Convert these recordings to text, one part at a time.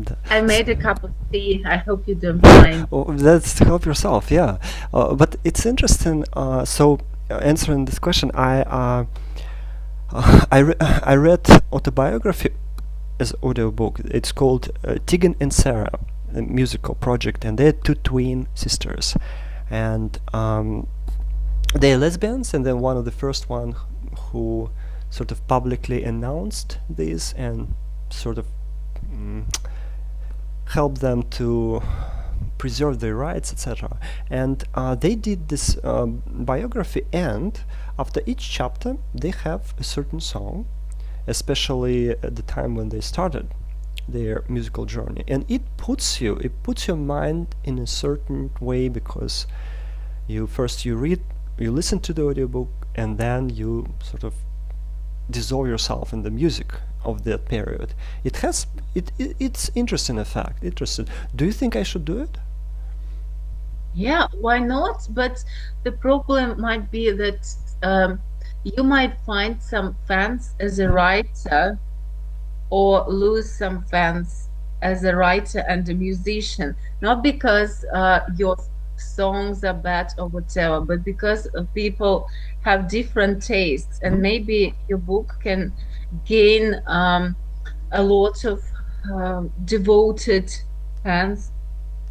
And I made a cup of tea. I hope you don't mind. oh, let's help yourself, yeah. But it's interesting. So answering this question, I read autobiography as audiobook. It's called Tegan and Sarah, a musical project, and they're two twin sisters, and they're lesbians. And then one of the first one who sort of publicly announced this and sort of helped them to preserve their rights, etc. And they did this biography, and after each chapter they have a certain song, especially at the time when they started their musical journey, and it puts your mind in a certain way, because you listen to the audiobook, and then you sort of dissolve yourself in the music of that period. It's interesting effect. Interesting. Do you think I should do it? Yeah, why not? But the problem might be that you might find some fans as a writer, or lose some fans as a writer and a musician, not because your songs are bad or whatever, but because people have different tastes, and maybe your book can gain a lot of devoted fans,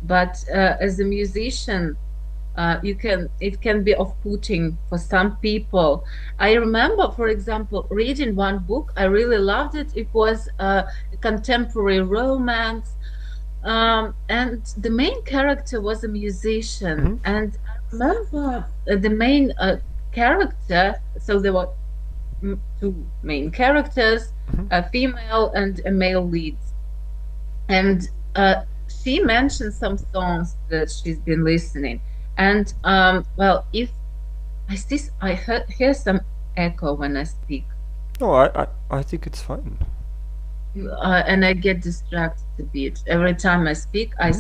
but as a musician, it can be off-putting for some people. I remember, for example, reading one book. I really loved it. It was a contemporary romance, and the main character was a musician. And I remember the main character. So there were two main characters, a female and a male lead, and she mentioned some songs that she's been listening. And well, if I hear some echo when I speak. No, I think it's fine. And I get distracted a bit. Every time I speak, I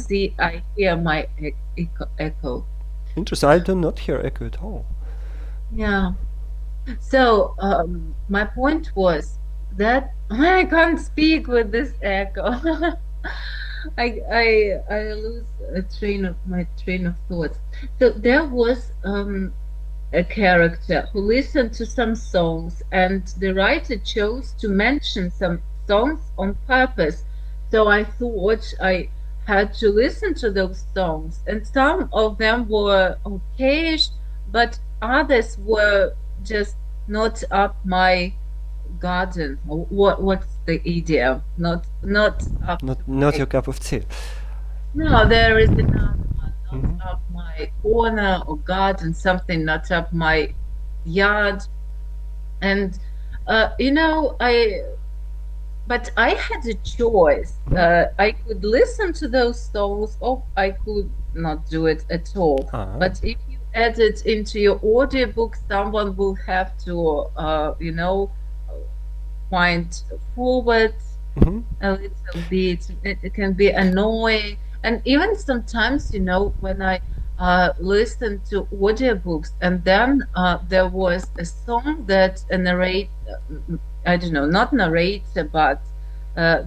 hear my echo. Interesting. I do not hear echo at all. Yeah. So my point was that I can't speak with this echo. I lose my train of thoughts. So there was a character who listened to some songs, and the writer chose to mention some songs on purpose. So I thought I had to listen to those songs, and some of them were okayish, but others were just not up my garden. What's the idea? Not your cup of tea. No, there is another one, not up my corner or garden, something not up my yard. And but I had a choice. I could listen to those songs, or I could not do it at all. But if you add it into your audiobook, someone will have to find forward a little bit. It can be annoying. And even sometimes, when I listened to audiobooks, and then there was a song that a narrator, I don't know, not narrator, but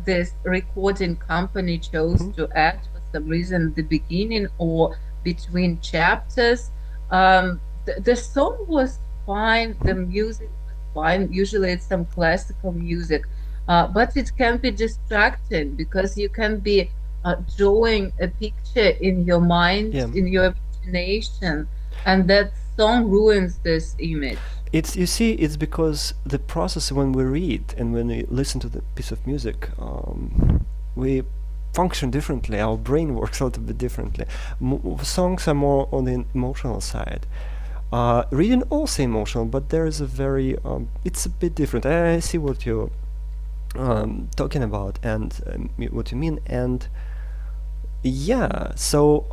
this recording company chose to add for some reason the beginning or between chapters. The song was fine, the music was fine. Usually it's some classical music, but it can be distracting because you can be drawing a picture in your mind, in your imagination, and that song ruins this image. It's because the process when we read and when we listen to the piece of music, we function differently. Our brain works a little bit differently. Songs are more on the emotional side. Reading also emotional, but there is a very it's a bit different. I see what you're talking about and what you mean. And yeah, so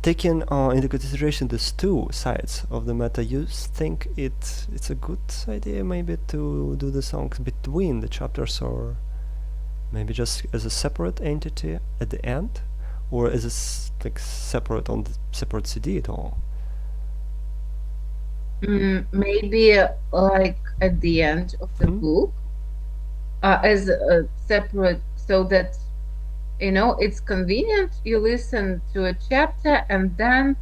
taking into consideration these two sides of the matter, you think it's a good idea maybe to do the songs between the chapters, or maybe just as a separate entity at the end, or as like separate on the separate CD at all? Maybe like at the end of the book, as a separate, so that it's convenient. You listen to a chapter and then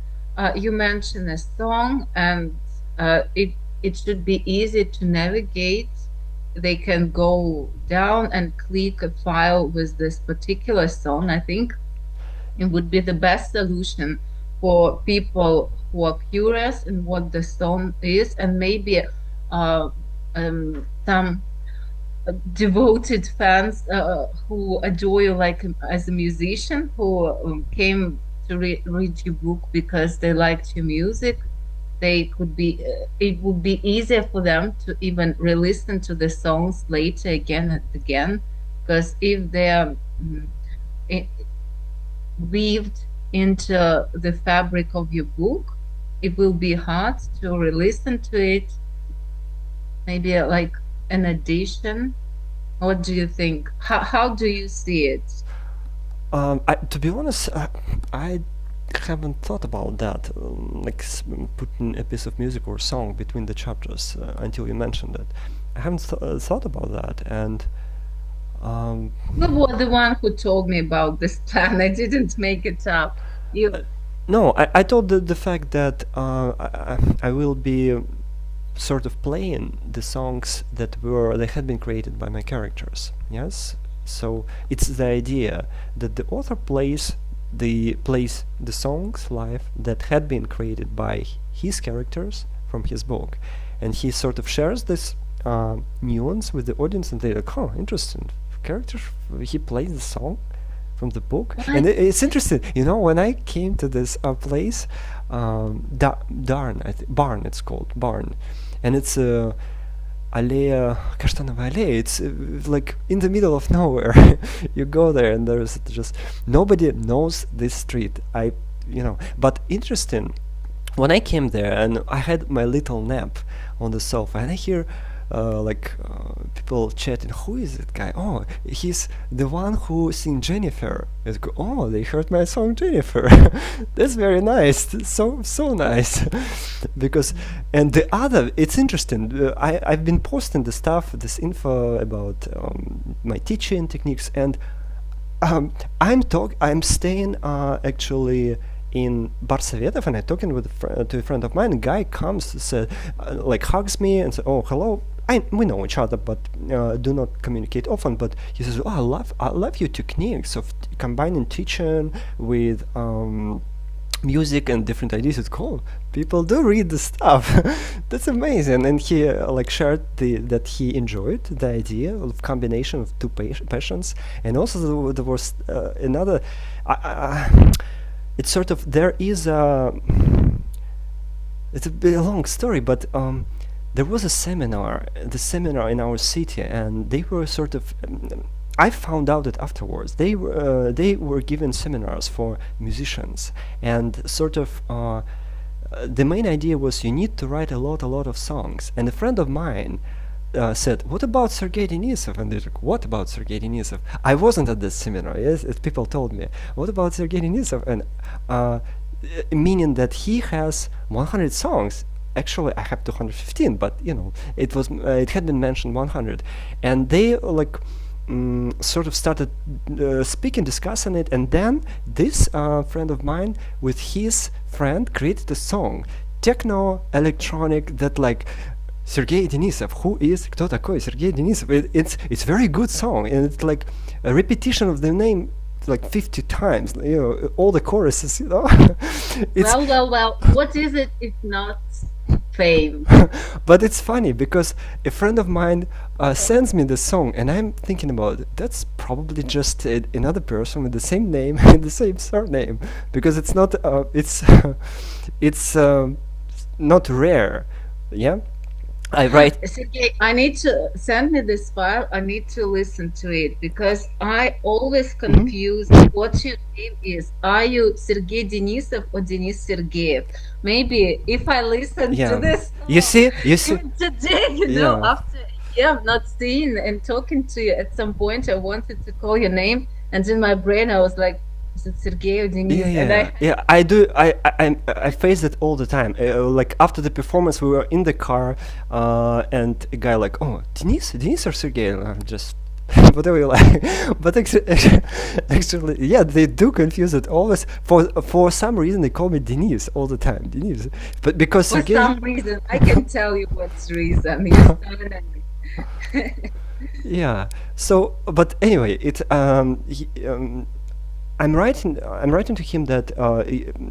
you mention a song, and it should be easy to navigate. They can go down and click a file with this particular song. I think it would be the best solution for people who are curious in what the song is, and maybe some devoted fans who adore you like as a musician, who came to read your book because they liked your music. They could be it would be easier for them to even re-listen to the songs later again and again, because if they're weaved into the fabric of your book, it will be hard to re-listen to it, maybe like an addition. What do you think? How do you see it? To be honest, I haven't thought about that, like putting a piece of music or song between the chapters until you mentioned it. I haven't thought about that, and You were the one who told me about this plan. I didn't make it up. You no, I told the fact that I will be sort of playing the songs that had been created by my characters. Yes, so it's the idea that the author plays the songs live that had been created by his characters from his book, and he sort of shares this nuance with the audience, and they're like, "Oh, interesting character. He plays the song from the book." And it's interesting, when I came to this place, Barn, it's called Barn, and it's Alea, Kashtanovaya Alea. It's like in the middle of nowhere. You go there and there's just nobody knows this street. But interesting. When I came there and I had my little nap on the sofa, and I hear people chatting. Who is that guy? Oh, he's the one who sings Jennifer. Oh, they heard my song Jennifer. That's very nice. So nice. Because, and the other, it's interesting. I've been posting this info about my teaching techniques, and I'm staying actually in Barsavetov, and I'm talking with to a friend of mine. A guy comes, said, hugs me and says, "Oh, hello." We know each other, but do not communicate often. But he says, "Oh, I love your techniques of combining teaching with music and different ideas." It's cool. People do read the stuff. That's amazing. And he shared that he enjoyed the idea of combination of two passions, and also there was another. It's sort of it's a bit long story, but there was the seminar in our city, and they were sort of. I found out that afterwards they were given seminars for musicians, and sort of the main idea was you need to write a lot of songs. And a friend of mine said, "What about Sergey Denisov?" And they're like, "What about Sergey Denisov?" I wasn't at this seminar. Yes, people told me, "What about Sergey Denisov?" And meaning that he has 100 songs. Actually, I have 215, but it had been mentioned 100, and they sort of started discussing it, and then this friend of mine with his friend created a song, techno electronic, that Sergey Denisov. Who is? Кто такой Sergey Denisov? It's very good song, and it's like a repetition of the name 50 times. All the choruses. well. What is it if not fame? But it's funny because a friend of mine sends me the song, and I'm thinking about it. That's probably just another person with the same name and the same surname, because it's not. It's not rare. Yeah. I write. Sergey, I need to send me this file. I need to listen to it, because I always confuse what your name is. Are you Sergey Denisov or Denis Sergeyev? Maybe if I listen to this, you see today, after not seeing and talking to you, at some point I wanted to call your name, and in my brain I was like, is it Sergey or Denis? I do. I face it all the time. After the performance, we were in the car, and a guy "Oh, Denis or Sergey?" And I'm just whatever you like. But actually, yeah, they do confuse it always. For some reason, they call me Denis all the time, Denis. But because For Sergey, some reason, I can tell you what's reason. You started yeah. So, but anyway, I'm writing to him that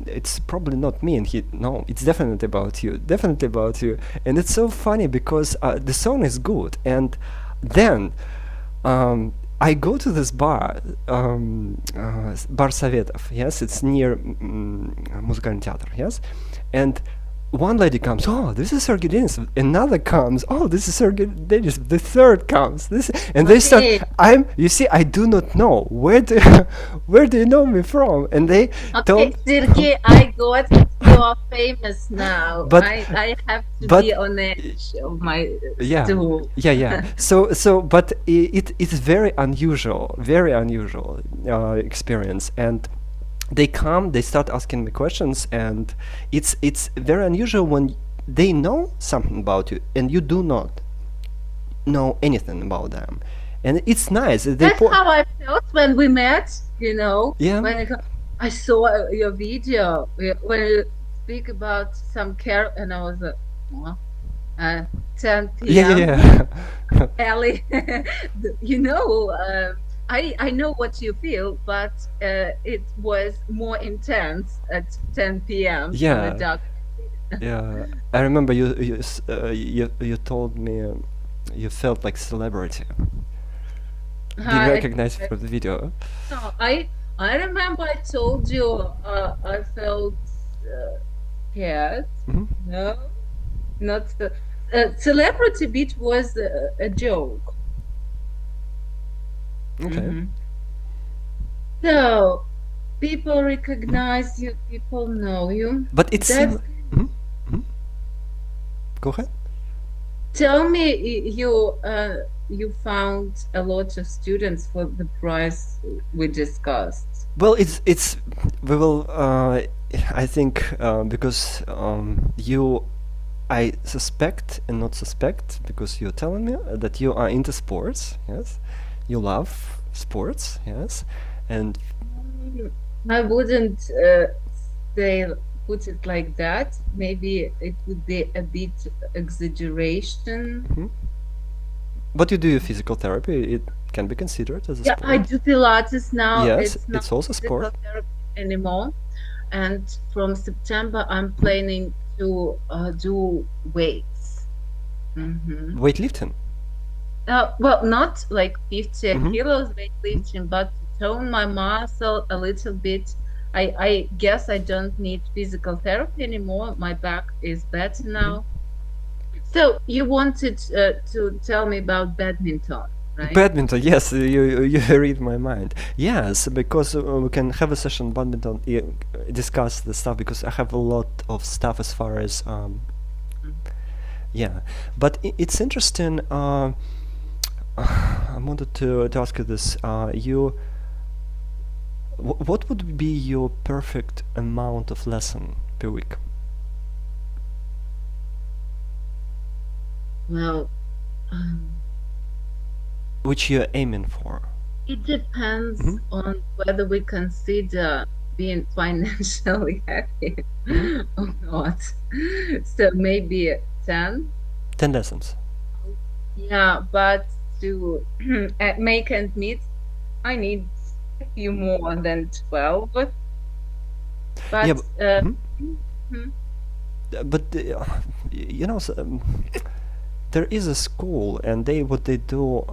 it's probably not me, and no, it's definitely about you, definitely about you. And it's so funny because the song is good, and then I go to this bar, Bar Sovetov, yes, it's near Музыкальный театр, yes, and one lady comes, oh, this is Sergey Denisov. Another comes, oh, this is Sergey Denisov. The third comes, and they start. You see, I do not know where do you know me from? And they okay, Sergey, I got you are famous now. But I have to be on the edge of my stool. Yeah. So, but it's very unusual experience, and they come, they start asking me questions, and it's very unusual when they know something about you and you do not know anything about them, and it's nice. That's how I felt when we met, you know. Yeah. When I saw your video when you speak about some care, and I was like, well, 10 p.m. Yeah. Ellie, you know. I know what you feel, but it was more intense at 10 p.m. Yeah. Yeah, I remember you told me you felt like celebrity. Did you recognize it from the video? No, I remember I told you I felt scared. Mm-hmm. No, not the celebrity bit was a joke. Okay. Mm-hmm. So people recognize you, people know you. But it's Go ahead. Tell me, you found a lot of students for the prize we discussed. Well, we will. I think because I suspect and not suspect, because you're telling me that you are into sports. Yes. You love sports, yes, and I wouldn't put it like that. Maybe it would be a bit exaggeration. Mm-hmm. But you do physical therapy; it can be considered as a sport. I do Pilates now. Yes, it's also sport anymore. And from September, I'm planning to do weights. Mm-hmm. Weightlifting. Well, not like 50 kilos weightlifting, but to tone my muscle a little bit. I guess I don't need physical therapy anymore. My back is better now. So you wanted to tell me about badminton, right? Badminton, yes, you read my mind. Yes, because we can have a session badminton, discuss the stuff, because I have a lot of stuff as far as yeah. But it's interesting. I wanted to ask you this. What would be your perfect amount of lesson per week? Well, which you're aiming for? It depends on whether we consider being financially happy or not. So maybe 10. 10 lessons. Yeah, but to make ends meet, I need a few more than 12. But yeah, but you know, there is a school, and what they do,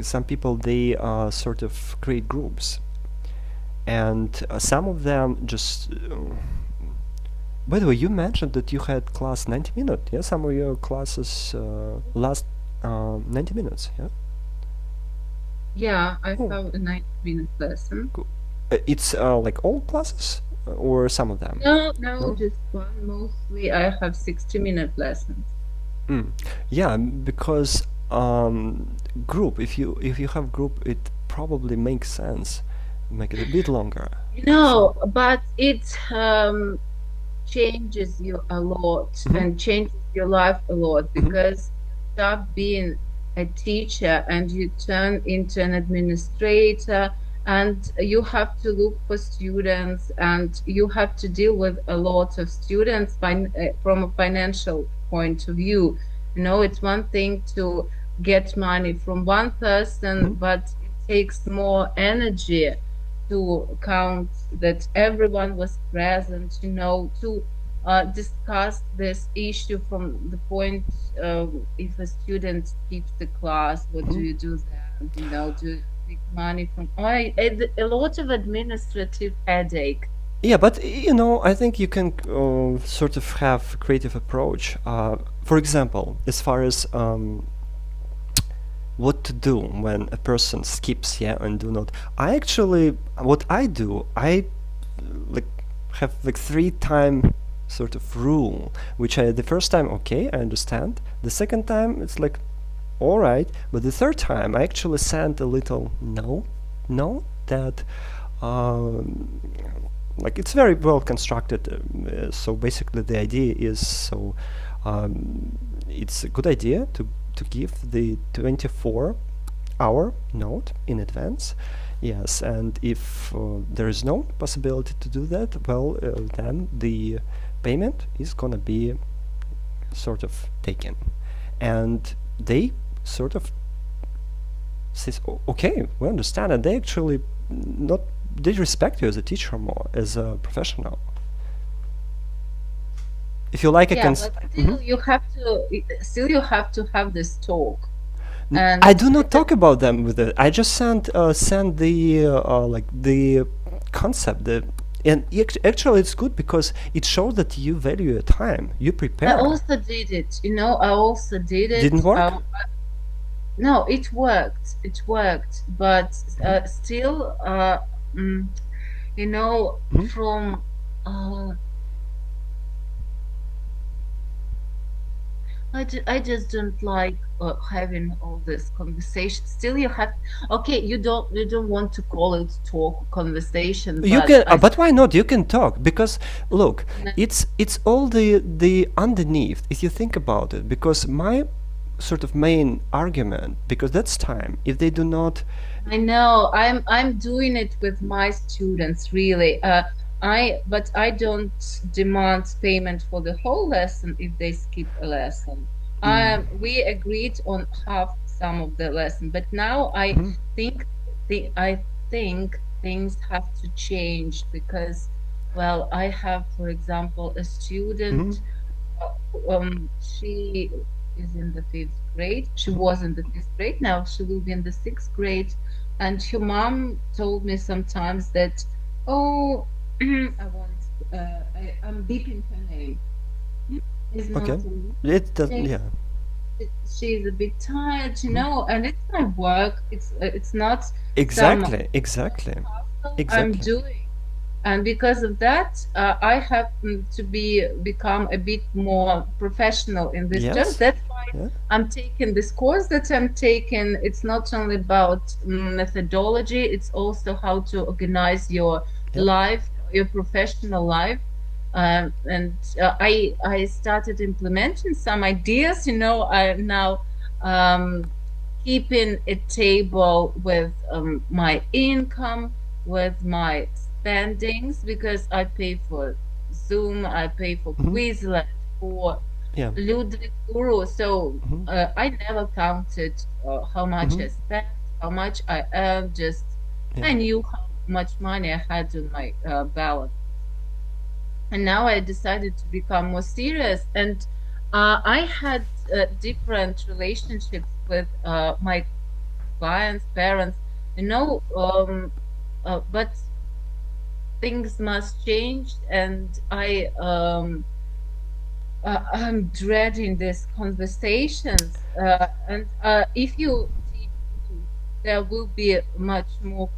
some people, they sort of create groups, and some of them just by the way, you mentioned that you had class 90 minutes. Yeah, some of your classes last 90 minutes. Yeah, I have a 90-minute lesson. Cool. It's like all classes or some of them? No, just one. Mostly I have 60-minute lessons. Yeah, because group, if you have group, it probably makes sense. Make it a bit longer. No, but it changes you a lot and changes your life a lot, because you stop being a teacher and you turn into an administrator, and you have to look for students, and you have to deal with a lot of students from a financial point of view. You know, it's one thing to get money from one person, but it takes more energy to count that everyone was present, you know, to discuss this issue from the point if a student skips the class, what do you do then? You know, do you take money from a lot of administrative headache. Yeah, but you know, I think you can sort of have a creative approach. For example, as far as what to do when a person skips, yeah, and do not. I actually, what I do, I like have like 3-time sort of rule, which the first time, okay, I understand. The second time, it's like, all right, but the third time, I actually send a little no, that like it's very well constructed. So basically, the idea is so it's a good idea to give the 24-hour note in advance. Yes, and if there is no possibility to do that, well, then the payment is gonna be sort of taken, and they sort of says, okay, we understand, and they actually not they respect you as a teacher more, as a professional. If you like, I Yeah, can. but still you have to have this talk. I do not talk about them with it. I just send the like the concept. And actually, it's good because it shows that you value your time. You prepare. I also did it. You know, I also did it. Didn't work? No, it worked. It worked, but still, you know, from I just don't like having all this conversation. Still, you have okay. You don't want to call it talk conversation. You but can, but why not? You can talk because look, it's all the underneath. If you think about it, because my sort of main argument, because that's time. If they do not, I know I'm doing it with my students really. But I don't demand payment for the whole lesson if they skip a lesson. We agreed on half some of the lesson, but now I think things have to change because, well, I have, for example, a student. She is in the 5th grade. She was in the 5th grade. Now she will be in the 6th grade, and her mom told me sometimes that, oh. I'm beeping her name. It's not okay, it doesn't. Yeah, she's a bit tired, you know, and it's my work. It's not exactly. I'm doing, and because of that, I have to become a bit more professional in this job. That's why I'm taking this course that I'm taking. It's not only about methodology; it's also how to organize your life, your professional life. And I started implementing some ideas. You know, I'm now keeping a table with my income, with my spendings, because I pay for Zoom, I pay for Quizlet, for Ludwig Guru. So I never counted how much I spent, how much I earned. Just I knew how much money I had on my balance. And now I decided to become more serious. And I had different relationships with my clients, parents, you know, but things must change. And I'm dreading these conversations. And if you teach, there will be much more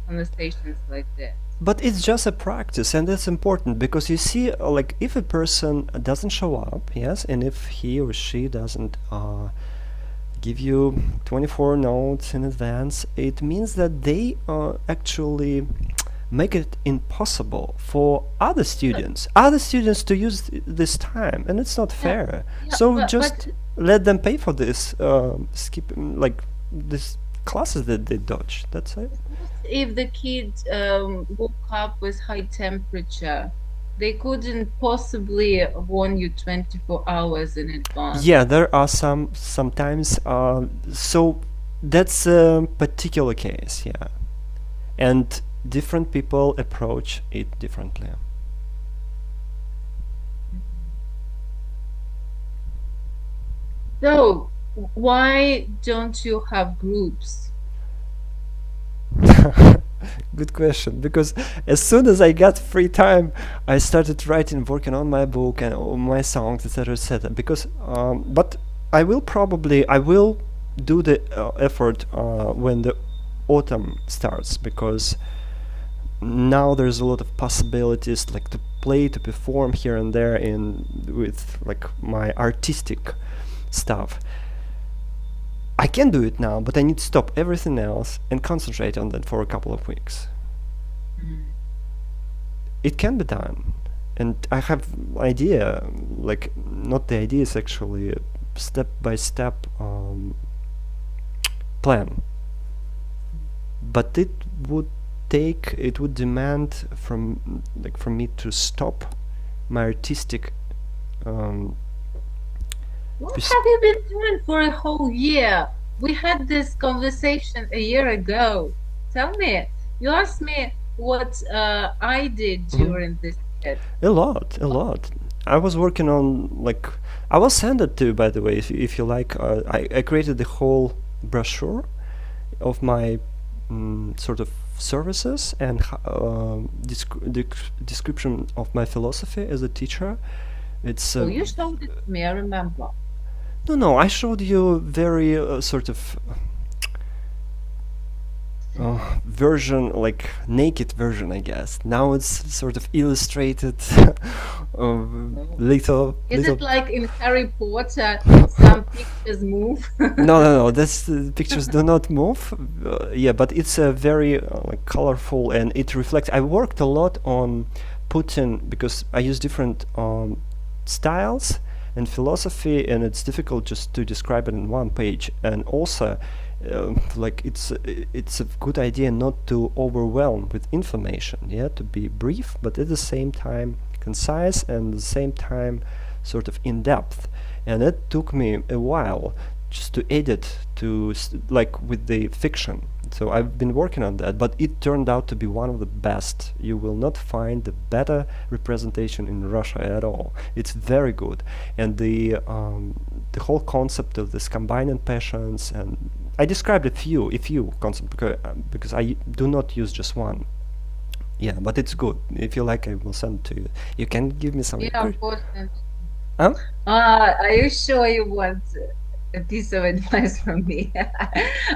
conversations like that. But it's just a practice, and that's important because you see, like, if a person doesn't show up, yes, and if he or she doesn't give you 24 notes in advance, it means that they actually make it impossible for other students to use this time, and it's not fair. So just let them pay for this skip like this classes that they dodge. That's it. If the kid woke up with high temperature, they couldn't possibly warn you 24 hours in advance. Yeah, there are sometimes. So that's a particular case. Yeah, and different people approach it differently. So, why don't you have groups? Good question. Because as soon as I got free time, I started writing, working on my book and on my songs, etc., etc. Because, but I will do the effort when the autumn starts, because now there's a lot of possibilities, like to play, to perform here and there in with like my artistic stuff. I can do it now, but I need to stop everything else and concentrate on that for a couple of weeks. It can be done, and I have idea, like not the ideas actually, step by step plan. But it would demand from me to stop my artistic What pers- have you been doing for a whole year? We had this conversation a year ago. Tell me, you asked me what I did during this year. a lot. I was working on I will send it to you, by the way, if you like. I created the whole brochure of my sort of services and description of my philosophy as a teacher. It's Oh, you showed it to me, I remember. no, I showed you very sort of version, like naked version, I guess. Now it's sort of illustrated, little. Is it like in Harry Potter, some pictures move? No. That's the pictures do not move. Yeah, but it's a very like colorful, and it reflects. I worked a lot on putting, because I use different styles and philosophy, and it's difficult just to describe it in one page. And also, it's a good idea not to overwhelm with information. Yeah, to be brief, but at the same time concise, and at the same time sort of in depth. And it took me a while just to edit like with the fiction. So I've been working on that, but it turned out to be one of the best. You will not find a better representation in Russia at all. It's very good, and the whole concept of this combining passions, and I described a few concepts, because I do not use just one. Yeah, but it's good. If you like, I will send it to you. You can give me some. Yeah, of course. Huh? Are you sure you want a piece of advice from me?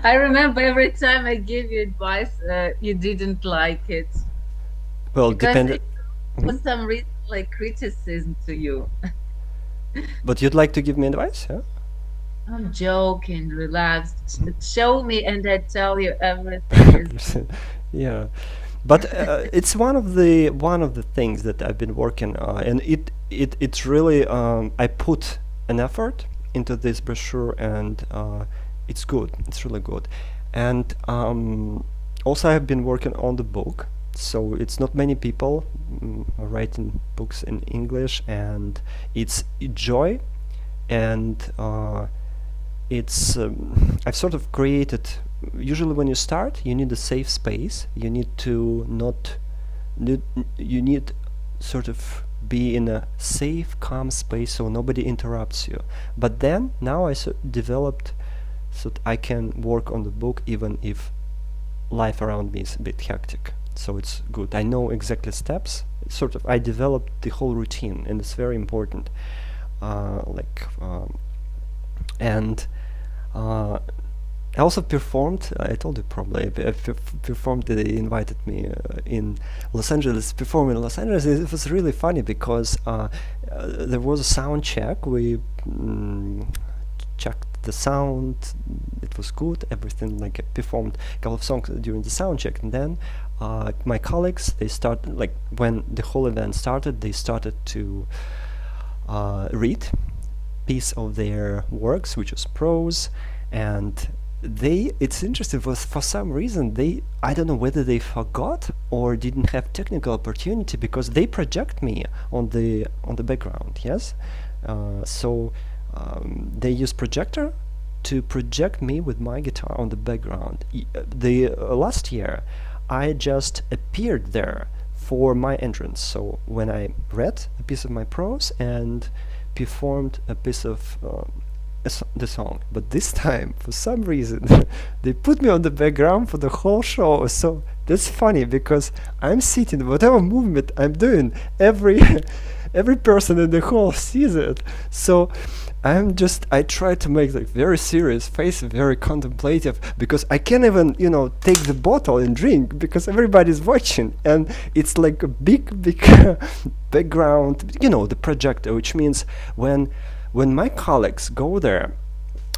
I remember every time I gave you advice, you didn't like it. Well, Because depending. for some reason, like criticism to you. But you'd like to give me advice, yeah? I'm joking, relax. Show me and I tell you everything is Yeah, but it's one of the things that I've been working on, and it's really I put an effort into this brochure, and it's good. It's really good, and also I've been working on the book. So it's not many people are writing books in English, and it's a joy, and it's I've sort of created. Usually, when you start, you need a safe space. You need to not. You need sort of be in a safe, calm space so nobody interrupts you. But then now I developed so that I can work on the book even if life around me is a bit hectic. So it's good. I know exactly steps. Sort of I developed the whole routine, and it's very important. And I also performed. I told you probably. I performed. They invited me in Los Angeles. Perform in Los Angeles. It was really funny because there was a sound check. We checked the sound. It was good. Everything, like I performed a couple of songs during the sound check, and then my colleagues, they started, like when the whole event started, they started to read piece of their works, which is prose, and it's interesting, for some reason I don't know whether they forgot or didn't have technical opportunity, because they project me on the background. Yes, so they use projector to project me with my guitar on the background. The last year I just appeared there for my entrance, so when I read a piece of my prose and performed a piece of the song. But this time, for some reason, they put me on the background for the whole show. So that's funny, because I'm sitting, whatever movement I'm doing, every person in the hall sees it. So I try to make like very serious face, very contemplative, because I can't even, take the bottle and drink, because everybody's watching, and it's like a big background, the projector, which means when my colleagues go there,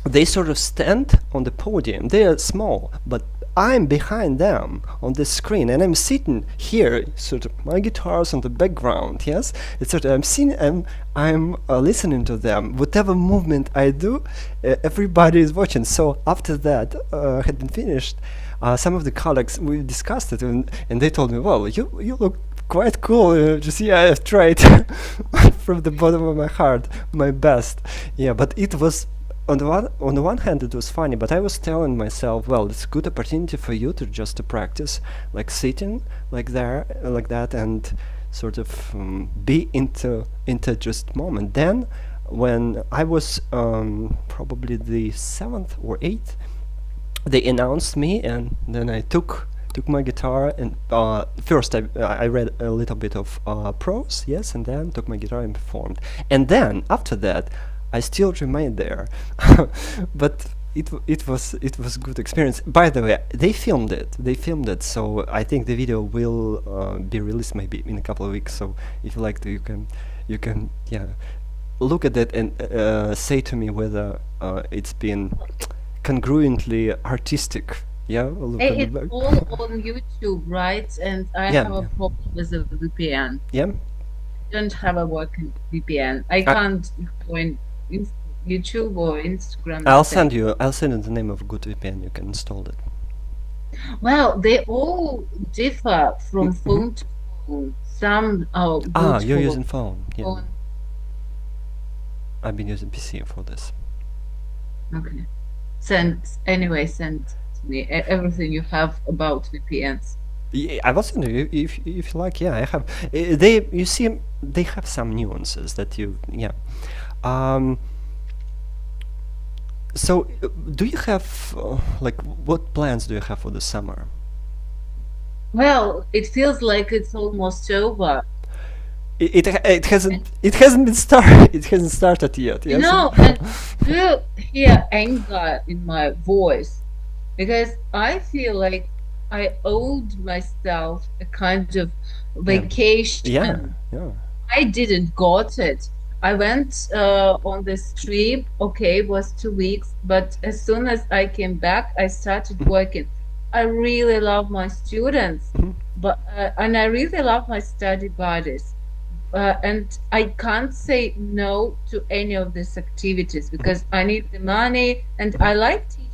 they sort of stand on the podium. They are small, but I'm behind them on the screen, and I'm sitting here, sort of my guitar's on the background. Yes, it's sort of I'm sitting, I'm listening to them. Whatever movement I do, everybody is watching. So after that had been finished, some of the colleagues, we discussed it, and they told me, "Well, you look quite cool. Just I've tried from the bottom of my heart my best." Yeah, but it was on the one hand it was funny, but I was telling myself, well, it's a good opportunity for you to practice, like sitting like that, and sort of be into just moment. Then when I was probably the 7th or 8th, they announced me, and then I took my guitar, and first I read a little bit of prose, yes, and then took my guitar and performed. And then after that I still remained there. But it was good experience. By the way, they filmed it, so I think the video will be released maybe in a couple of weeks. So if you like to, you can look at it and say to me whether it's been congruently artistic. Yeah, look at the It's back. all on YouTube, right? And I have a problem with the VPN. Yeah. I don't have a working VPN. I can't go in YouTube or Instagram. I'll send you the name of a good VPN. You can install it. Well, they all differ from phone to phone. Some are good you're for using phone. Yeah. phone. I've been using PC for this. Okay. Send me everything you have about VPNs. Yeah, I will send you if you like. Yeah, I have. You see, they have some nuances that So, do you have like what plans do you have for the summer? Well, it feels like it's almost over. It hasn't been started. It hasn't started yet. Yes? And do you hear anger in my voice? Because I feel like I owed myself a kind of vacation. Yeah. I didn't got it. I went on this trip. Okay, it was 2 weeks, but as soon as I came back, I started working. I really love my students, and I really love my study buddies. And I can't say no to any of these activities because I need the money, and I like teaching.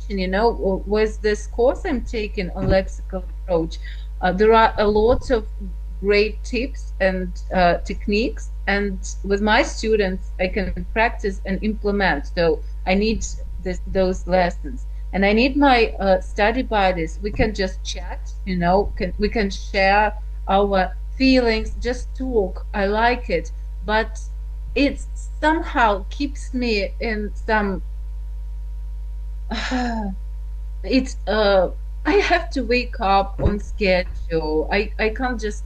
With this course I'm taking on lexical approach, there are a lot of great tips and techniques, and with my students I can practice and implement. So I need those lessons, and I need my study buddies. We can just chat, we can share our feelings, just talk. I like it, but it somehow keeps me in some I have to wake up on schedule. I can't just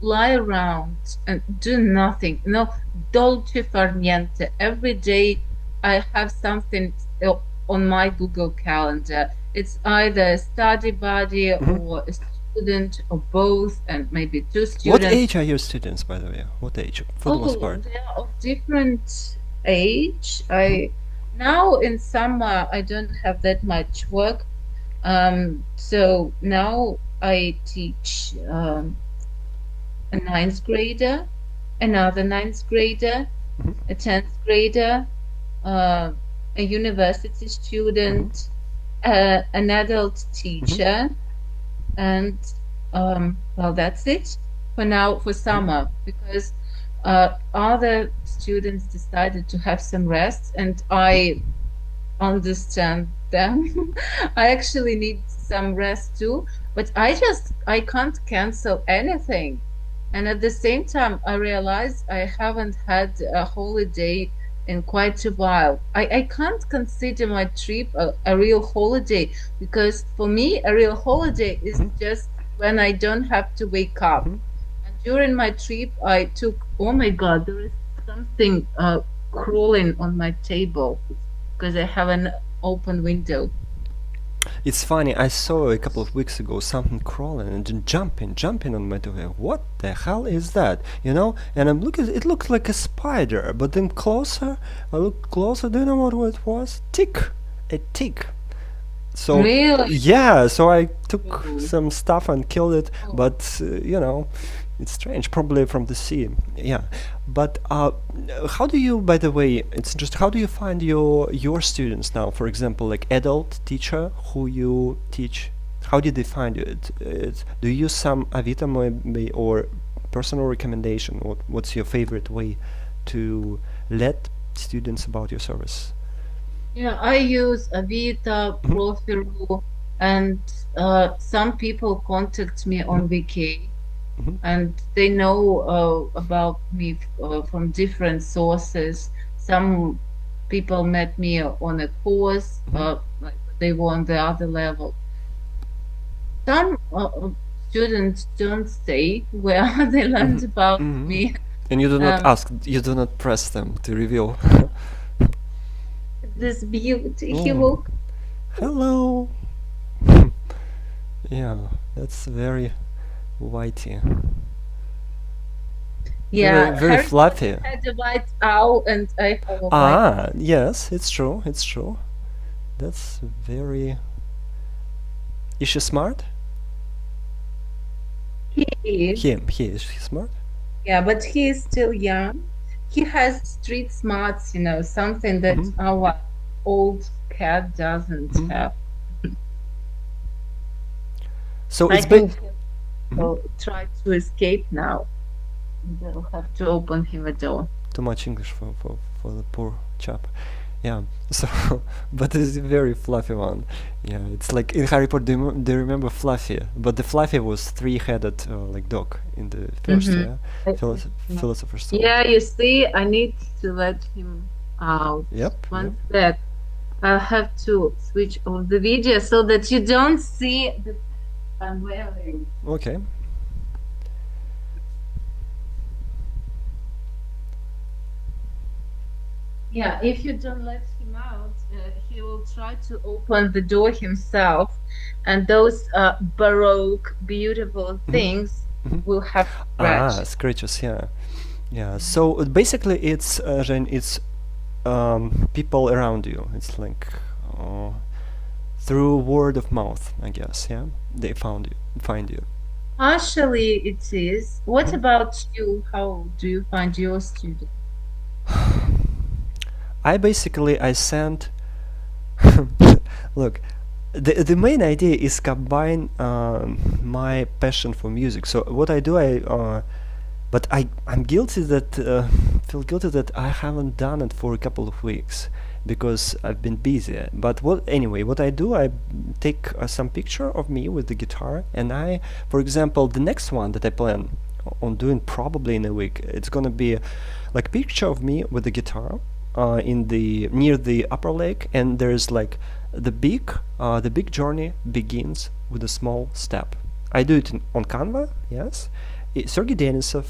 lie around and do nothing. Dolce far niente. Every day I have something on my Google Calendar. It's either a study buddy or a student or both, and maybe 2 students. What age are your students, by the way? What age, for the most part? They are of different age. Now in summer I don't have that much work. So now I teach a 9th grader, another 9th grader, a 10th grader, uh, a university Mm-hmm. student, an adult Mm-hmm. teacher, and well, that's it for now for Mm-hmm. summer because other students decided to have some rest, and I understand them. I actually need some rest too, but I can't cancel anything. And at the same time, I realize I haven't had a holiday in quite a while. I can't consider my trip a real holiday because for me, a real holiday is Mm-hmm. just when I don't have to wake up. Mm-hmm. And during my trip, I took, oh my God, there is something crawling on my table because I have an open window. It's funny, I saw a couple of weeks ago something crawling and then jumping on my door. What the hell is that? You know? And I'm looking, it looks like a spider, but then closer, I look closer, do you know what it was? Tick! A tick. So, Really? yeah, so I took Oh, some stuff and killed it, oh. but, it's strange, probably from the sea. Yeah. But how do you, by the way, it's just how do you find your students now? For example, like adult teacher who you teach, how did they find you? Do you use some Avito maybe or personal recommendation? What's your favorite way to let students about your service? Yeah, I use Avita, Hmm. Profiro, and some people contact me Hmm. on VK, Hmm. and they know about me from different sources. Some people met me on a course, Hmm. like they were on the other level. Some students don't say where they Hmm. learned about Hmm. me. And you do not Um, ask, you do not press them to reveal. this beauty, he Oh, woke. hello. Yeah, that's very whitey. Very, Yeah, very Harry fluffy. Potter had a white owl, and I have a white owl. Ah, yes, it's true. It's true. That's very. Is she smart? He is, He is she smart? yeah, but he is still young. He has street smarts, something that Mm-hmm. our old cat doesn't Mm-hmm. have. So I it's ba- think he'll try to escape now. They'll have to open him a door. too much English for the poor chap. Yeah. So, but it's a very fluffy one. Yeah, it's like in Harry Potter. Do you remember Fluffy? But the Fluffy was three-headed like dog in the first, Mm-hmm. yeah, Philosopher's Stone. Yeah, you see, I need to let him out. Yep. Yep. One sec. I'll have to switch off the video so that you don't see the I'm wearing. Okay. Yeah, if you don't let him out, he will try to open the door himself, and those baroque, beautiful Mm-hmm. things Mm-hmm. will have Ah, scratch. scratches. Yeah. Yeah. So basically, it's Jen, it's people around you. It's like uh, through word of mouth, I guess. Yeah, they find you. Partially it is. What Mhm. about you? How do you find your student? I sent. Look, the main idea is combine my passion for music. So what I do, but I'm guilty that feel guilty that I haven't done it for a couple of weeks because I've been busy. But what I do, I take some picture of me with the guitar, and for example, the next one that I plan on doing probably in a week, it's gonna be like picture of me with the guitar in the near the upper lake, and there's like the big journey begins with a small step. I do it on Canva, yes. Sergey Denisov,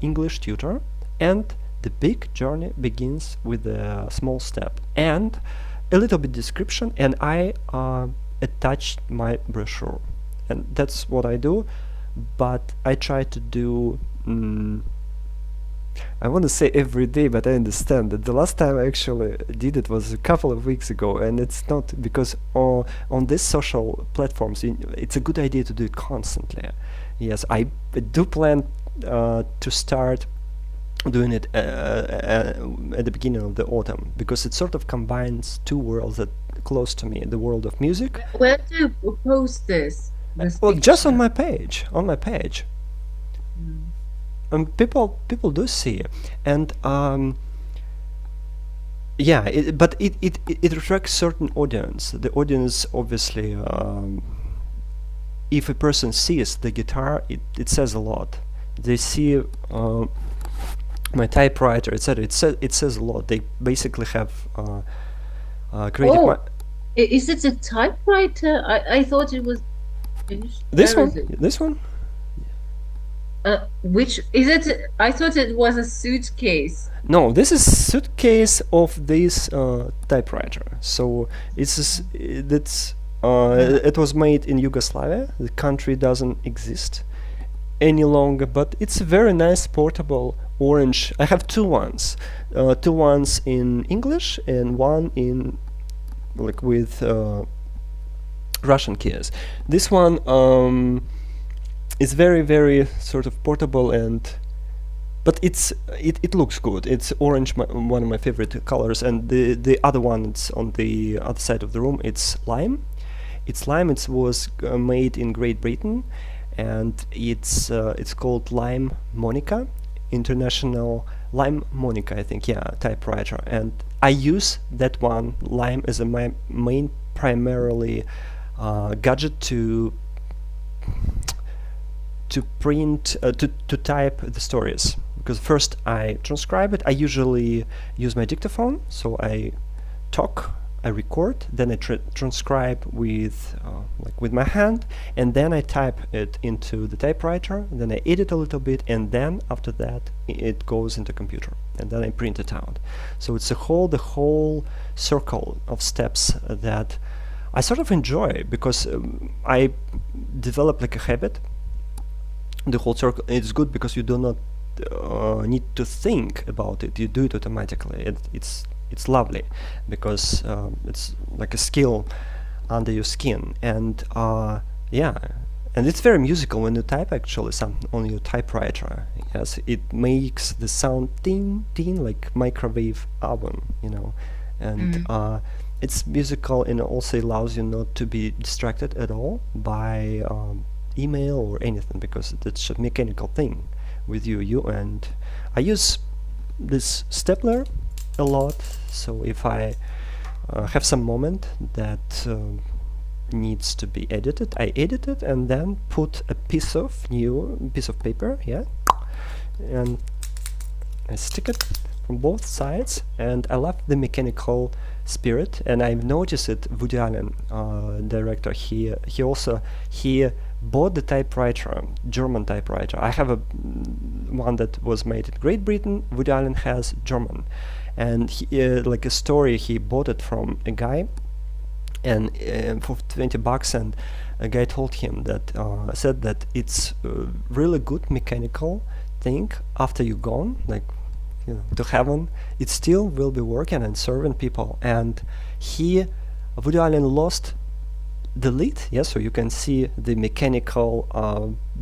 English tutor, and the big journey begins with a small step and a little bit description, and I attached my brochure, and that's what I do. But I try to do. I want to say every day, but I understand that the last time I actually did it was a couple of weeks ago, and it's not because on these social platforms, it's a good idea to do it constantly. Yes, I do plan to start doing it at the beginning of the autumn, because it sort of combines two worlds that close to me: the world of music. Where do you post this Well, just on picture? my page, Mm. people do see, and yeah, it attracts certain audience. The audience, obviously, if a person sees the guitar, it says a lot. They see my typewriter, etc. It says a lot. They basically have created my Oh, is it a typewriter? I thought it was finished. this Where one, is it? this one. Which is it? I thought it was a suitcase. No, this is suitcase of this typewriter. So that's Uh, it was made in Yugoslavia. The country doesn't exist any longer, but it's a very nice portable orange. I have two ones in English and one in like with Russian keys. This one is very very sort of portable, and but it looks good. It's orange, one of my favorite colors, and the other one, it's on the other side of the room. It's lime. It was made in Great Britain, and it's called Lime Monica, International Lime Monica, I think. Yeah, typewriter, and I use that one Lime as my main primarily gadget to print to type the stories, because first I transcribe it. I usually use my dictaphone, so I talk, I record, then I transcribe with like with my hand, and then I type it into the typewriter, then I edit a little bit, and then after that it goes into computer, and then I print it out. So it's the whole circle of steps that I sort of enjoy, because I develop like a habit. The whole circle is good because you do not need to think about it. You do it automatically. It's lovely, because it's like a skill under your skin, and yeah, and it's very musical when you type actually something on your typewriter. Yes, it makes the sound ting ting like microwave oven, and it's musical, and also allows you not to be distracted at all by email or anything, because it's a mechanical thing with you. And I use this stapler a lot, so if I have some moment that needs to be edited, I edit it and then put a piece of paper, yeah, and I stick it from both sides, and I love the mechanical spirit. And I've noticed it. Woody Allen, director, he bought the typewriter, German typewriter. I have one that was made in Great Britain. Woody Allen has German, and like a story, he bought it from a guy, and for $20, and a guy told him that said that it's a really good mechanical thing. After you're gone, like to heaven, it still will be working and serving people. And Woody Allen lost the lid, yes, so you can see the mechanical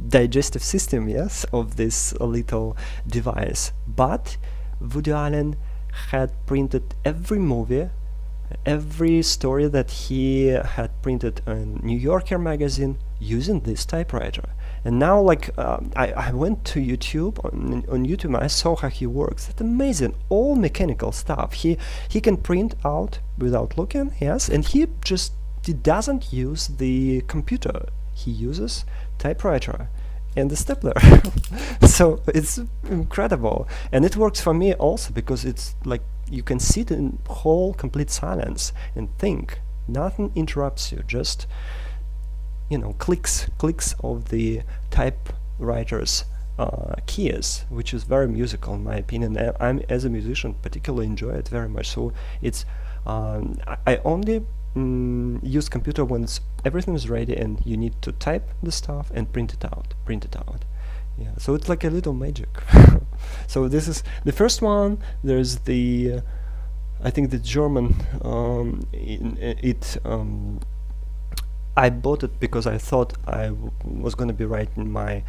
digestive system, yes, of this little device. But Woody Allen had printed every movie, every story that he had printed in New Yorker magazine using this typewriter. And now, like, I went to YouTube, on YouTube, I saw how he works. It's amazing, all mechanical stuff. He can print out without looking, yes, and he doesn't use the computer. He uses typewriter and the stapler. So it's incredible, and it works for me also, because it's like you can sit in whole complete silence and think. Nothing interrupts you, just clicks of the typewriter's keys, which is very musical in my opinion. I'm, as a musician, particularly enjoy it very much. So it's I only use computer when everything is ready and you need to type the stuff and print it out. Yeah, so it's like a little magic. So this is the first one. There's the I think the German I bought it because I thought I was going to be writing my